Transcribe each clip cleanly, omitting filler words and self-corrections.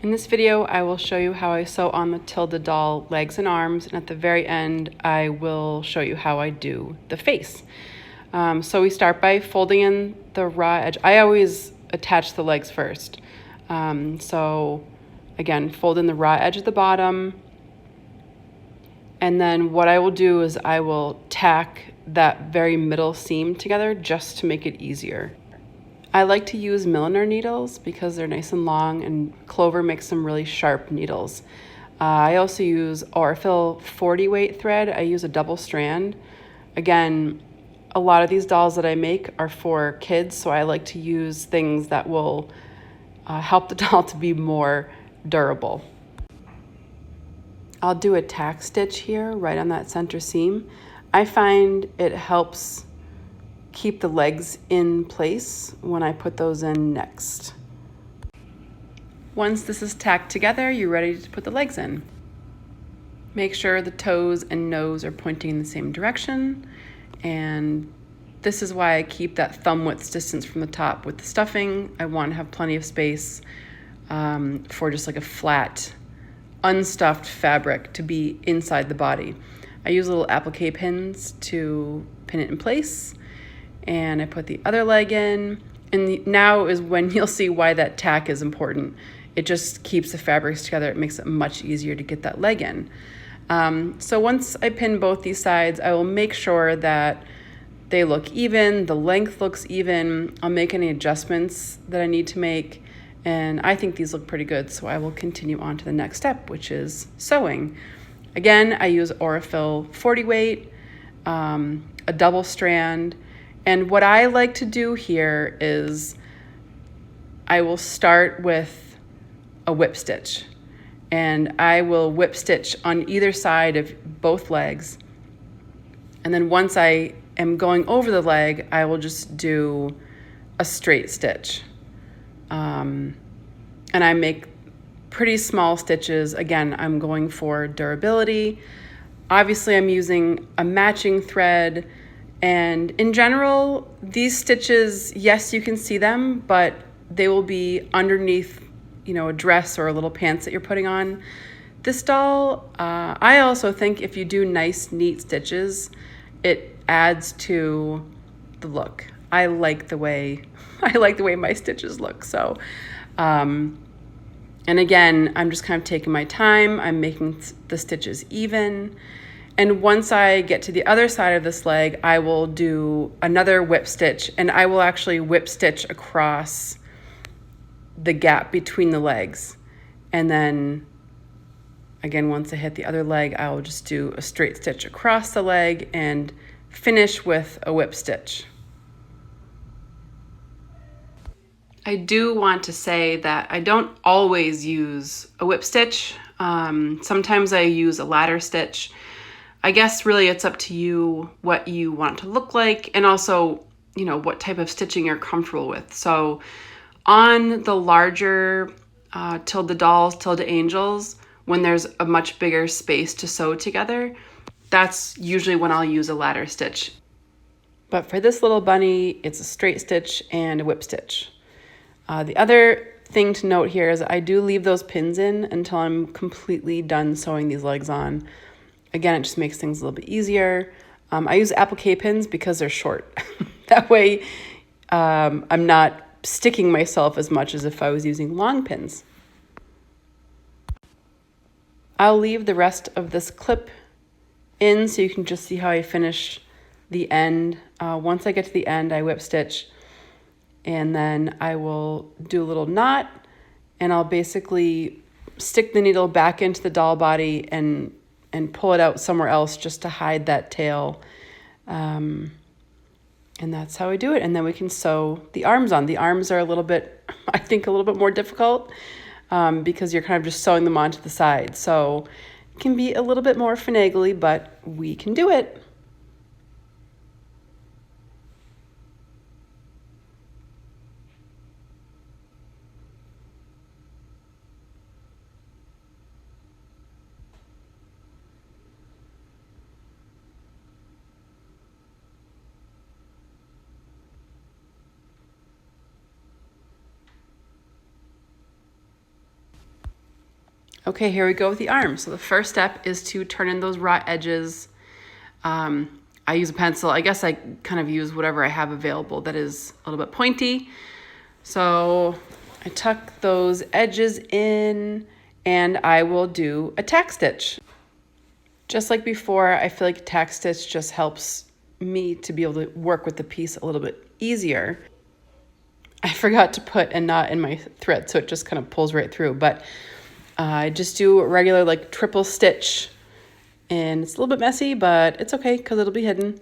In this video, I will show you how I sew on the Tilda doll legs and arms, and at the very end, I will show you how I do the face. So we start by folding in the raw edge. I always attach the legs first. So again, fold in the raw edge at the bottom, and then what I will do is I will tack that very middle seam together just to make it easier. I like to use milliner needles because they're nice and long, and clover makes some really sharp needles. I also use Orifil 40 weight thread. I use a double strand. Again, a lot of these dolls that I make are for kids, so I like to use things that will help the doll to be more durable. I'll do a tack stitch here right on that center seam. I find it helps keep the legs in place when I put those in next. Once this is tacked together, you're ready to put the legs in. Make sure the toes and nose are pointing in the same direction, and this is why I keep that thumb width distance from the top. With the stuffing, I want to have plenty of space for just like a flat, unstuffed fabric to be inside the body. I use little applique pins to pin it in place, and I put the other leg in, and now is when you'll see why that tack is important. It just keeps the fabrics together. It makes it much easier to get that leg in. So once I pin both these sides, I will make sure that they look even, the length looks even. I'll make any adjustments that I need to make, and I think these look pretty good, so I will continue on to the next step, which is sewing. Again, I use Orifil 40 weight, a double strand. And what I like to do here is I will start with a whip stitch, and I will whip stitch on either side of both legs. And then once I am going over the leg, I will just do a straight stitch. And I make pretty small stitches. Again, I'm going for durability. Obviously, I'm using a matching thread. And in general, these stitches, yes, you can see them, but they will be underneath, a dress or a little pants that you're putting on. This doll, I also think if you do nice, neat stitches, it adds to the look. I like the way my stitches look. So, and again, I'm just kind of taking my time. I'm making the stitches even. And once I get to the other side of this leg, I will do another whip stitch, and I will actually whip stitch across the gap between the legs. And then again, once I hit the other leg, I will just do a straight stitch across the leg and finish with a whip stitch. I do want to say that I don't always use a whip stitch. Sometimes I use a ladder stitch. I guess really it's up to you what you want it to look like, and also, what type of stitching you're comfortable with. So on the larger Tilda dolls, Tilda angels, when there's a much bigger space to sew together, that's usually when I'll use a ladder stitch. But for this little bunny, it's a straight stitch and a whip stitch. The other thing to note here is I do leave those pins in until I'm completely done sewing these legs on. Again, it just makes things a little bit easier. I use applique pins because they're short. That way, I'm not sticking myself as much as if I was using long pins. I'll leave the rest of this clip in so you can just see how I finish the end. Once I get to the end, I whip stitch, and then I will do a little knot, and I'll basically stick the needle back into the doll body and pull it out somewhere else just to hide that tail. And that's how I do it. And then we can sew the arms on. The arms are I think a little bit more difficult because you're kind of just sewing them onto the side. So it can be a little bit more finagly, but we can do it. Okay, here we go with the arms. So the first step is to turn in those raw edges. I use a pencil. I guess I kind of use whatever I have available that is a little bit pointy. So I tuck those edges in and I will do a tack stitch. Just like before, I feel like a tack stitch just helps me to be able to work with the piece a little bit easier. I forgot to put a knot in my thread, so it just kind of pulls right through. But I just do a regular like triple stitch, and it's a little bit messy, but it's okay because it'll be hidden.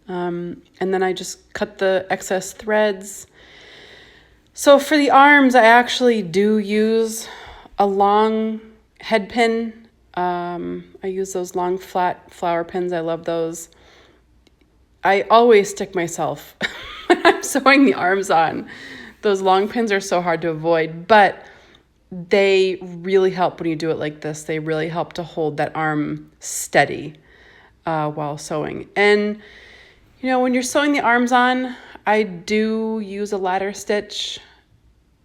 And then I just cut the excess threads. So for the arms, I actually do use a long head pin. I use those long flat flower pins. I love those. I always stick myself when I'm sewing the arms on. Those long pins are so hard to avoid, but they really help when you do it like this. They really help to hold that arm steady while sewing. And, you know, when you're sewing the arms on, I do use a ladder stitch,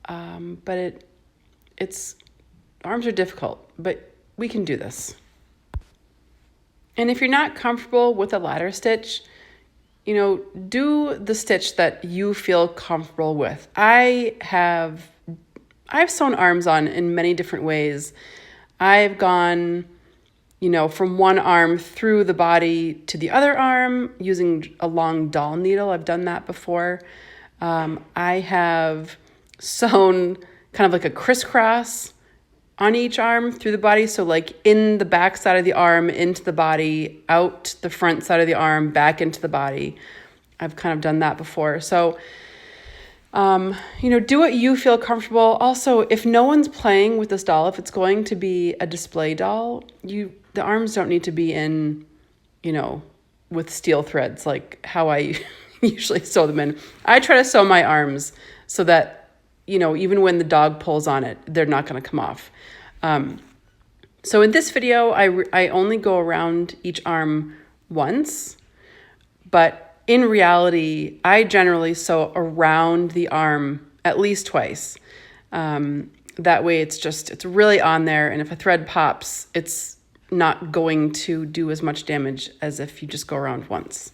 but arms are difficult, but we can do this. And if you're not comfortable with a ladder stitch, you know, do the stitch that you feel comfortable with. I've sewn arms on in many different ways. I've gone, you know, from one arm through the body to the other arm using a long doll needle. I've done that before. I have sewn kind of like a crisscross on each arm through the body. So like in the back side of the arm, into the body, out the front side of the arm, back into the body. I've kind of done that before. So, you know, do what you feel comfortable. Also, if no one's playing with this doll, if it's going to be a display doll, the arms don't need to be in, you know, with steel threads like how I usually sew them in. I try to sew my arms so that, you know, even when the dog pulls on it, they're not going to come off. So in this video, I only go around each arm once, but in reality, I generally sew around the arm at least twice. That way it's really on there. And if a thread pops, it's not going to do as much damage as if you just go around once.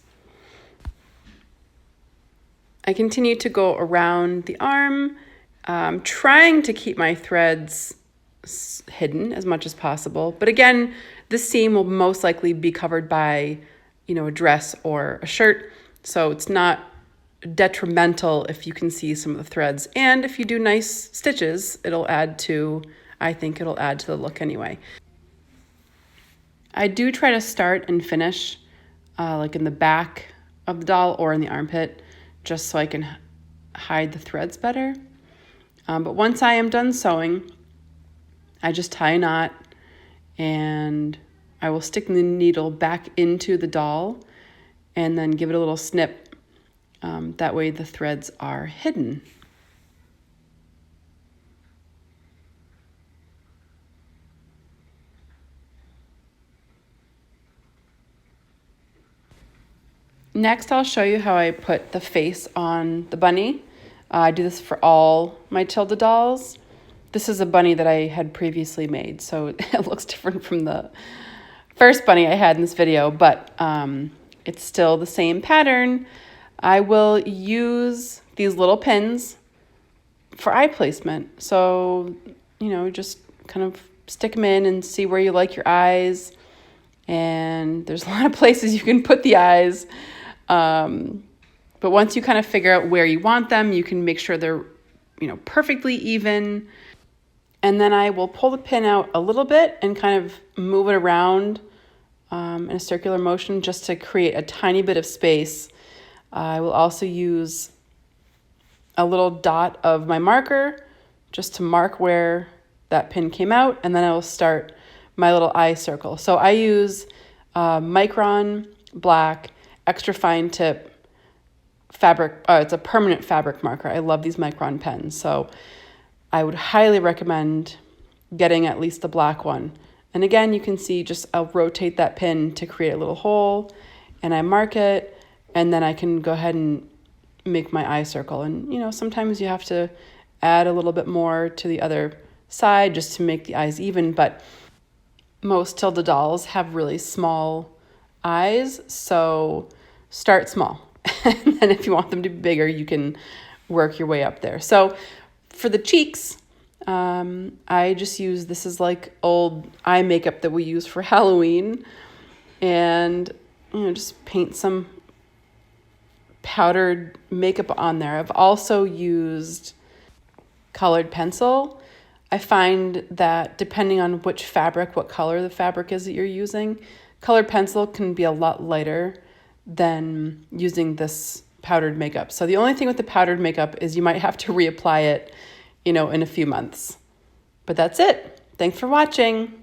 I continue to go around the arm, trying to keep my threads hidden as much as possible. But again, this seam will most likely be covered by, you know, a dress or a shirt. So it's not detrimental if you can see some of the threads. And if you do nice stitches, I think it'll add to the look anyway. I do try to start and finish like in the back of the doll or in the armpit, just so I can hide the threads better. But once I am done sewing, I just tie a knot and I will stick the needle back into the doll and then give it a little snip. That way the threads are hidden. Next, I'll show you how I put the face on the bunny. I do this for all my Tilda dolls. This is a bunny that I had previously made, so it looks different from the first bunny I had in this video, but it's still the same pattern. I will use these little pins for eye placement. So, you know, just kind of stick them in and see where you like your eyes. And there's a lot of places you can put the eyes. But once you kind of figure out where you want them, you can make sure they're, you know, perfectly even. And then I will pull the pin out a little bit and kind of move it around in a circular motion just to create a tiny bit of space. I will also use a little dot of my marker just to mark where that pin came out, and then I will start my little eye circle. So I use micron black, extra fine tip fabric. It's a permanent fabric marker. I love these micron pens. So I would highly recommend getting at least the black one. And again, you can see I'll rotate that pin to create a little hole, and I mark it, and then I can go ahead and make my eye circle. And, you know, sometimes you have to add a little bit more to the other side just to make the eyes even, but most Tilda dolls have really small eyes, so start small. And then if you want them to be bigger, you can work your way up there. So for the cheeks, I just use, this is like old eye makeup that we use for Halloween, and just paint some powdered makeup on there. I've also used colored pencil. I find that depending on which fabric, what color the fabric is that you're using, colored pencil can be a lot lighter than using this powdered makeup. So the only thing with the powdered makeup is you might have to reapply it, in a few months. But that's it. Thanks for watching.